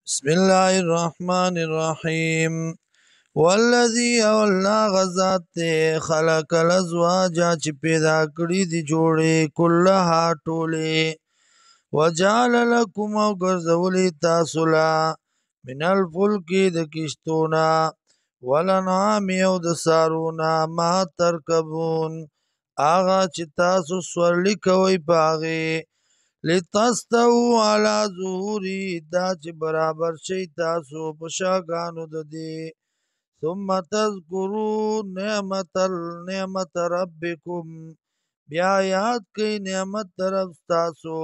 بسم الله الرحمن الرحیم والذی اولنا غزات تے خلق الازواج چې پیدا کړی دی جوړې کلها ټوله وجعل لكم او ګرځولې تاسو لا من الفلک د کشتونا ولنعام او د سارونا ما ترکبون آغا چې تاسو سورلی کوي باغې لتستو علی ظهوری دا چې برابر شي تاسو په شاګانو د دې ثم تذکروا نعمت ربکم بیا یاد کئ نعمت طرف تاسو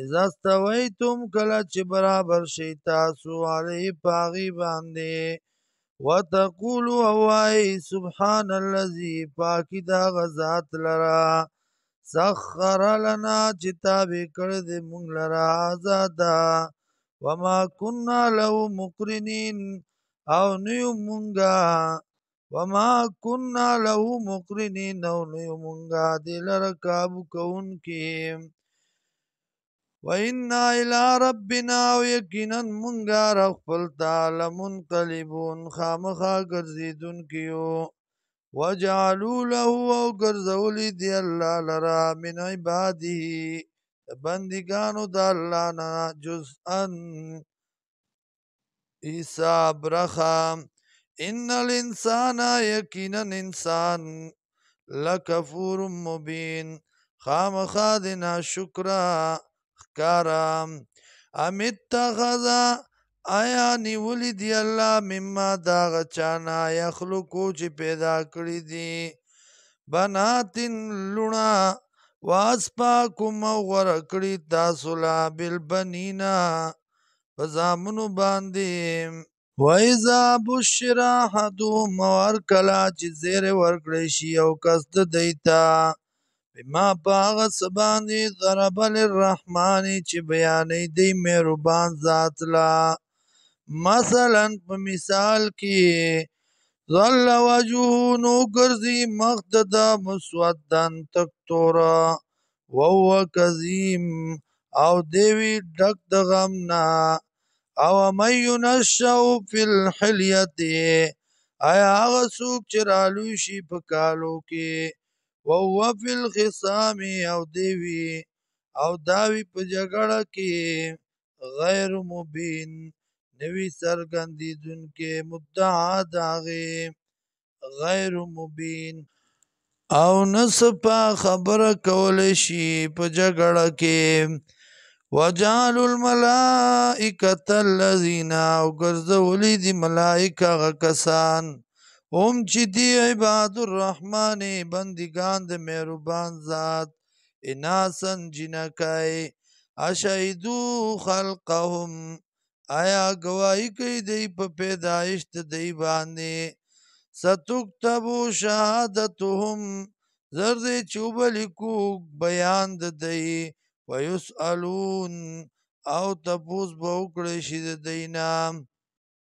اذا استویتم کله چې برابر شي تاسو علی پاغي باندې وتقولوا اوای سبحان الذي پاکی دا غزات لرا سخر لنا چې تابع کړی دی مونږ لره آزادا وما كنا له مقرنین او نیو مونږه وما كنا له مقرنین او نیو مونږه دی لره کابو کوونکي وإنا إلى ربنا او یقینا مونږه رخپل تعالی منقلبون خامخا ګرځیدونکي یو وجعلوا له او ګرځولی دی الله لرا من عباده بندگانو د الله نه جزءا حساب رخا ان الانسان یقینا انسان لکفور مبین خامخا د ناشکرا ښکارا ام اتخذ آیا نیولی دی الله مما دا غچانا یخلقو چې پیدا کړی دی بناتن لونا واسپاکم او غوره کړی تاسو لا بالبنینا په زامنو باندې وإذا بشر احدهم ورکلا چې زیر ورکړی شي او کس د دیتا بما پاغه سباندې ضرب للرحمن چې بیانې دی مهربان ذات لا مثلا په مثال کې ظل وجهه نو ګرځي مخدد مسودن تکتورا وهو کظیم او دیوی ډک د غم نه او من ينشأ فی الحلیة آیا هغه څوک چې رالوی شي په کالو کې وهو فی الخصام او دیوی او داوی په جګړه کې غیر مبین نوی سرګندیدونکې مدعا داغې غیر مبین او نسپا خبره کولی شي په جګړه کې وجعلوا الملائکة الذین او ګرځولی دی ملائکه هغه کسان هم چې دی عباد الرحمن بندگان د مهربان ذات اناسن جنکای اشهدو خلقهم آیا گواہی کوي دی په پیدایش د دی باندې ستکتبو شهادتهم زرد چوبلیکو بیان د دی ويسألون او تپوس به وکړی شي د دینا